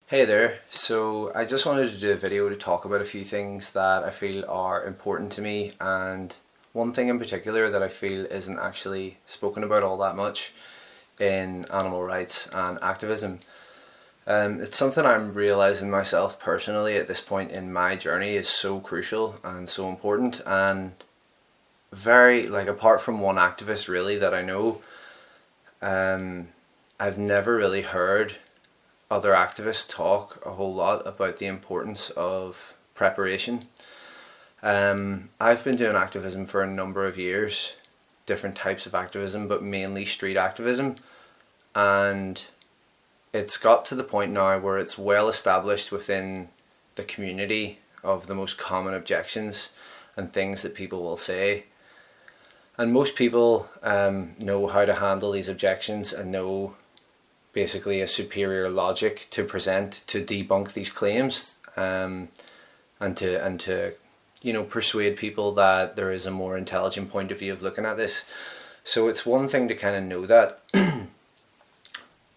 Hey there, so I just wanted to do a video to talk about a few things that I feel are important to me, and one thing in particular that I feel isn't actually spoken about all that much in animal rights and activism. It's something I'm realizing myself personally at this point in my journey is so crucial and so important, and very, like, apart from one activist really that I know, I've never really heard other activists talk a whole lot about the importance of preparation. I've been doing activism for a number of years, different types of activism, but mainly street activism, and it's got to the point now where it's well established within the community of the most common objections and things that people will say. And most people know how to handle these objections and know basically a superior logic to present to debunk these claims, and to persuade people that there is a more intelligent point of view of looking at this. So it's one thing to kind of know that,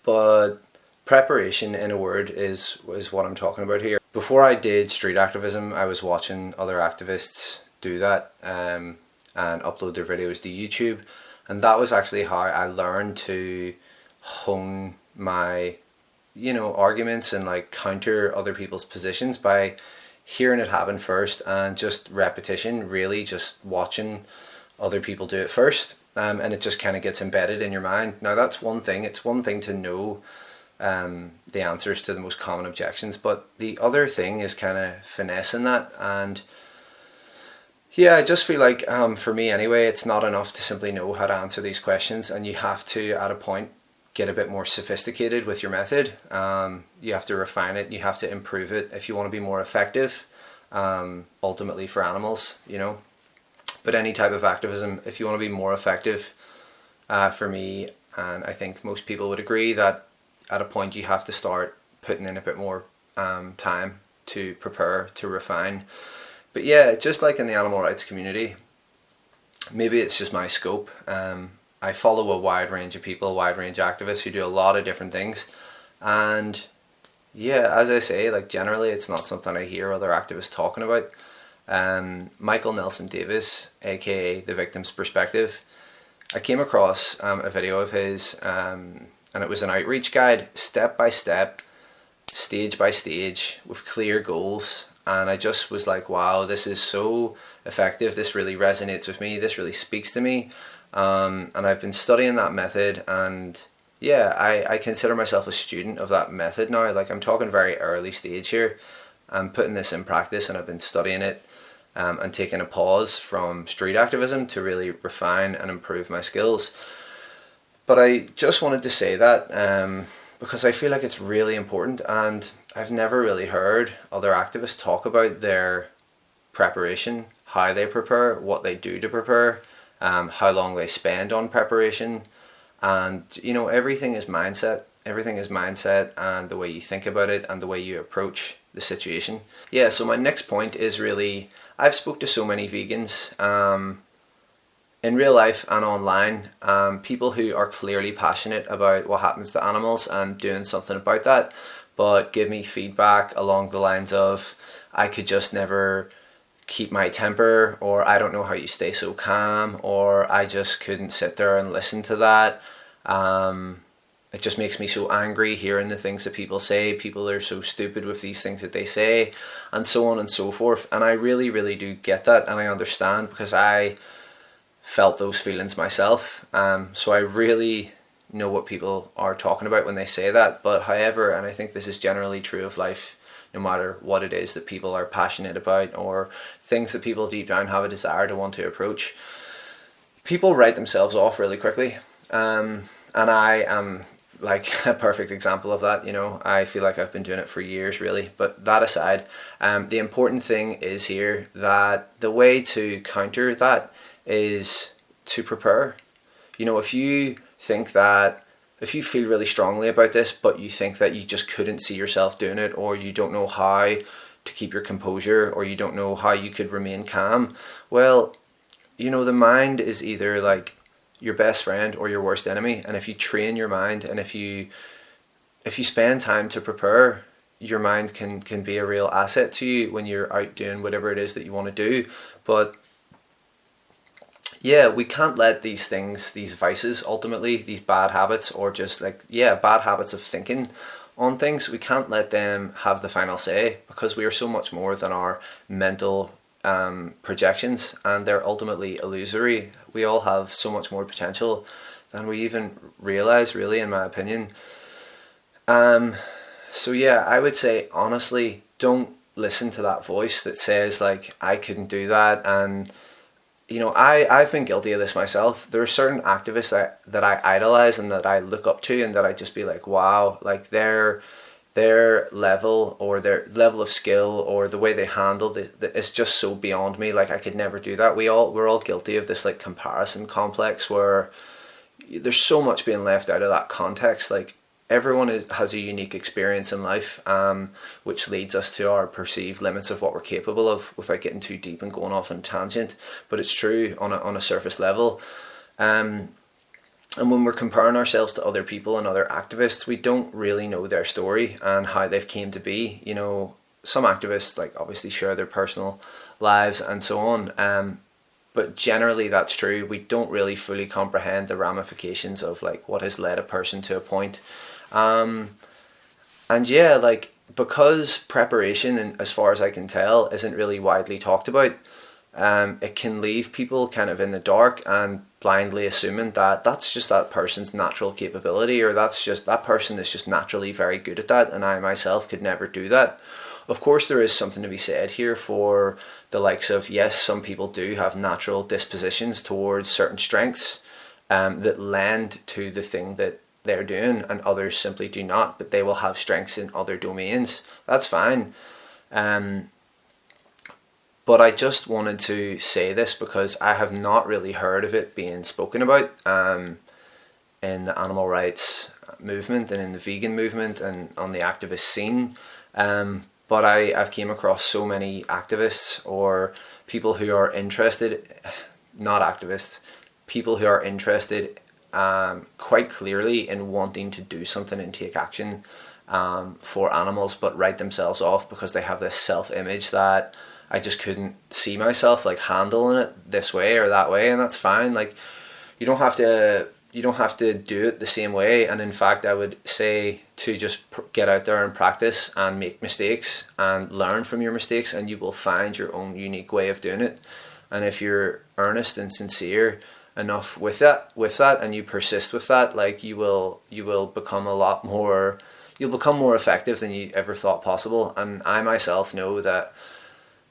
but preparation, in a word, is what I'm talking about here. Before I did street activism, I was watching other activists do that, and upload their videos to YouTube, and that was actually how I learned to hone my arguments and like counter other people's positions, by hearing it happen first and just repetition, really just watching other people do it first, and it just kind of gets embedded in your mind. Now that's one thing. It's one thing to know the answers to the most common objections, but the other thing is kind of finessing that. And yeah, I just feel like, for me anyway, it's not enough to simply know how to answer these questions, and you have to, at a point, get a bit more sophisticated with your method. You have to refine it, you have to improve it if you want to be more effective, ultimately for animals, But any type of activism, if you want to be more effective, for me, and I think most people would agree, that at a point you have to start putting in a bit more time to prepare, to refine. But yeah, just like in the animal rights community, maybe it's just my scope. I follow a wide range of people, a wide range of activists who do a lot of different things. And yeah, as I say, like generally it's not something I hear other activists talking about. Michael Nelson Davis, aka The Victim's Perspective, I came across a video of his, and it was an outreach guide, step by step, stage by stage, with clear goals. And I just was like, wow, this is so effective. This really resonates with me. This really speaks to me. And I've been studying that method, and yeah, I consider myself a student of that method now. Like, I'm talking very early stage here. I'm putting this in practice, and I've been studying it, and taking a pause from street activism to really refine and improve my skills. But I just wanted to say that, because I feel like it's really important, and I've never really heard other activists talk about their preparation, how they prepare, what they do to prepare, how long they spend on preparation. And everything is mindset. Everything is mindset, and the way you think about it and the way you approach the situation. Yeah, so my next point is really, I've spoke to so many vegans, in real life and online, people who are clearly passionate about what happens to animals and doing something about that, but give me feedback along the lines of, I could just never keep my temper, or I don't know how you stay so calm, or I just couldn't sit there and listen to that. It just makes me so angry hearing the things that people say. People are so stupid with these things that they say, and so on and so forth. And I really, really do get that, and I understand, because I felt those feelings myself. So I really know what people are talking about when they say that. But however, and I think this is generally true of life, no matter what it is that people are passionate about, or things that people deep down have a desire to want to approach, people write themselves off really quickly. And I am like a perfect example of that. I feel like I've been doing it for years, really. But that aside, the important thing is here that the way to counter that is to prepare. If you think that, if you feel really strongly about this, but you think that you just couldn't see yourself doing it, or you don't know how to keep your composure, or you don't know how you could remain calm, well, the mind is either like your best friend or your worst enemy. And if you train your mind, and if you spend time to prepare, your mind can be a real asset to you when you're out doing whatever it is that you want to do. But yeah, we can't let these things, these vices, ultimately, these bad habits, or just like, yeah, bad habits of thinking on things, we can't let them have the final say, because we are so much more than our mental projections, and they're ultimately illusory. We all have so much more potential than we even realize, really, in my opinion. So yeah, I would say, honestly, don't listen to that voice that says like, I couldn't do that. And I've been guilty of this myself. There are certain activists that I idolize and that I look up to, and that I just be like, wow, like their level, or their level of skill, or the way they handle it's just so beyond me. Like, I could never do that. We're all guilty of this like comparison complex, where there's so much being left out of that context. Like, everyone has a unique experience in life, which leads us to our perceived limits of what we're capable of, without getting too deep and going off on a tangent. But it's true on a surface level. And when we're comparing ourselves to other people and other activists, we don't really know their story and how they've came to be. Some activists, like, obviously share their personal lives and so on. But generally that's true. We don't really fully comprehend the ramifications of like what has led a person to a point. And yeah, like, because preparation, and as far as I can tell, isn't really widely talked about, it can leave people kind of in the dark and blindly assuming that that's just that person's natural capability, or that's just that person is just naturally very good at that, and I myself could never do that. Of course, there is something to be said here for the likes of, yes, some people do have natural dispositions towards certain strengths that lend to the thing that they're doing, and others simply do not, but they will have strengths in other domains. That's fine. But I just wanted to say this because I have not really heard of it being spoken about in the animal rights movement and in the vegan movement and on the activist scene. But I've came across so many activists, or people who are interested, not activists, people who are interested quite clearly in wanting to do something and take action for animals, but write themselves off because they have this self-image that I just couldn't see myself like handling it this way or that way. And that's fine. Like, you don't have to do it the same way. And in fact, I would say to just get out there and practice and make mistakes and learn from your mistakes, and you will find your own unique way of doing it. And if you're earnest and sincere enough with that, and you persist with that, like, you will become you'll become more effective than you ever thought possible. And I myself know that,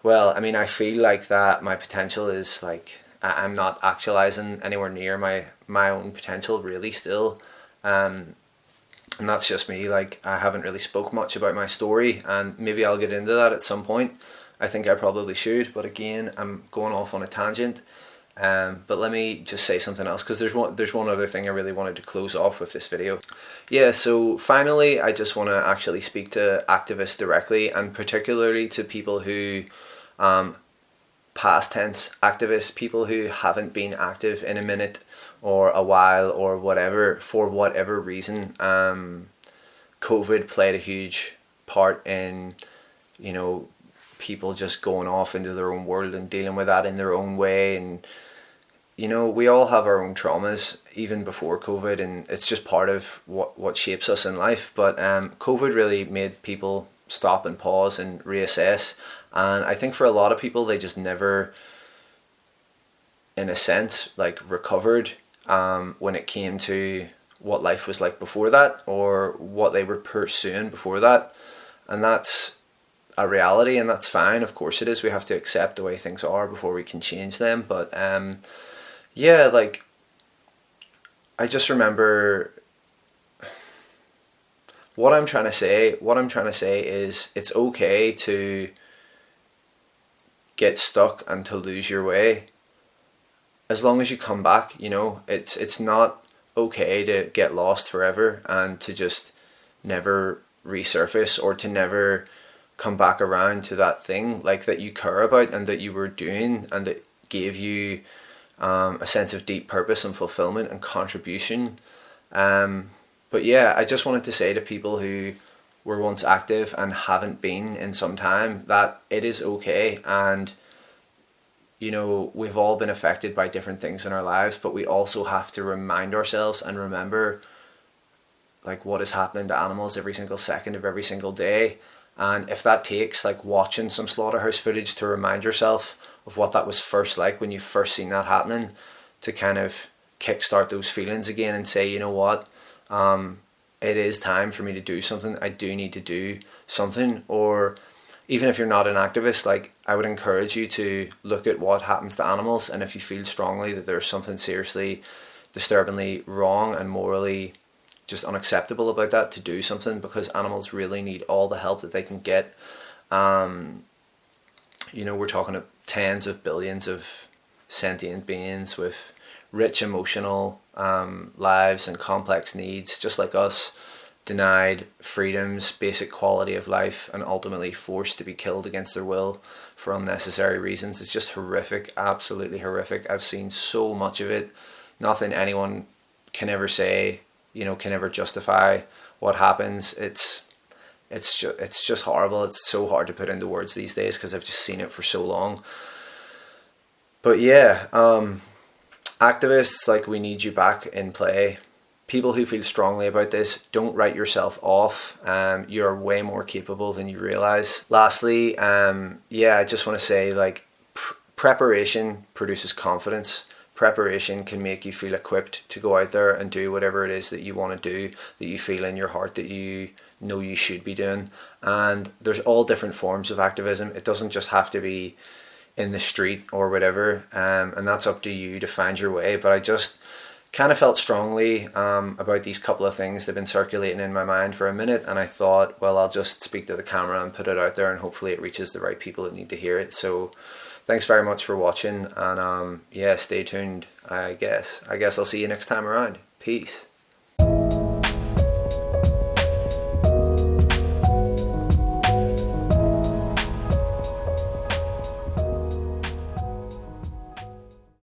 well, I mean, I feel like that my potential is like, I'm not actualizing anywhere near my own potential really still. And that's just me. Like, I haven't really spoke much about my story, and maybe I'll get into that at some point. I think I probably should, but again, I'm going off on a tangent. But let me just say something else, because there's one other thing I really wanted to close off with this video. Yeah, so finally, I just want to actually speak to activists directly, and particularly to people who, past tense activists, people who haven't been active in a minute or a while or whatever, for whatever reason. COVID played a huge part in, people just going off into their own world and dealing with that in their own way. And we all have our own traumas even before COVID, and it's just part of what shapes us in life. But COVID really made people stop and pause and reassess. And I think for a lot of people, they just never, in a sense, like, recovered when it came to what life was like before that, or what they were pursuing before that. And that's a reality, and that's fine. Of course it is. We have to accept the way things are before we can change them. But yeah, like, I just remember what I'm trying to say is, it's okay to get stuck and to lose your way, as long as you come back. It's not okay to get lost forever and to just never resurface, or to never come back around to that thing like that you care about and that you were doing and that gave you a sense of deep purpose and fulfillment and contribution. But yeah, I just wanted to say to people who were once active and haven't been in some time, that it is okay. And we've all been affected by different things in our lives, but we also have to remind ourselves and remember like what is happening to animals every single second of every single day. And if that takes like watching some slaughterhouse footage to remind yourself of what that was first like when you first seen that happening, to kind of kickstart those feelings again and say, you know what, it is time for me to do something. I do need to do something. Or even if you're not an activist, like I would encourage you to look at what happens to animals, and if you feel strongly that there's something seriously, disturbingly wrong and morally just unacceptable about that, to do something, because animals really need all the help that they can get. We're talking of tens of billions of sentient beings with rich emotional lives and complex needs, just like us, denied freedoms, basic quality of life, and ultimately forced to be killed against their will for unnecessary reasons. It's just horrific, absolutely horrific. I've seen so much of it. Nothing anyone can ever say, can ever justify what happens. It's just horrible. It's so hard to put into words these days because I've just seen it for so long. But yeah, activists, like, we need you back in play. People who feel strongly about this, don't write yourself off. You're way more capable than you realize. Lastly, I just want to say, like, preparation produces confidence. Preparation can make you feel equipped to go out there and do whatever it is that you want to do, that you feel in your heart that you know you should be doing. And there's all different forms of activism. It doesn't just have to be in the street or whatever, and that's up to you to find your way. But I just kind of felt strongly about these couple of things. They've been circulating in my mind for a minute, and I thought, well, I'll just speak to the camera and put it out there, and hopefully it reaches the right people that need to hear it. So thanks very much for watching, and stay tuned. I guess I'll see you next time around. Peace.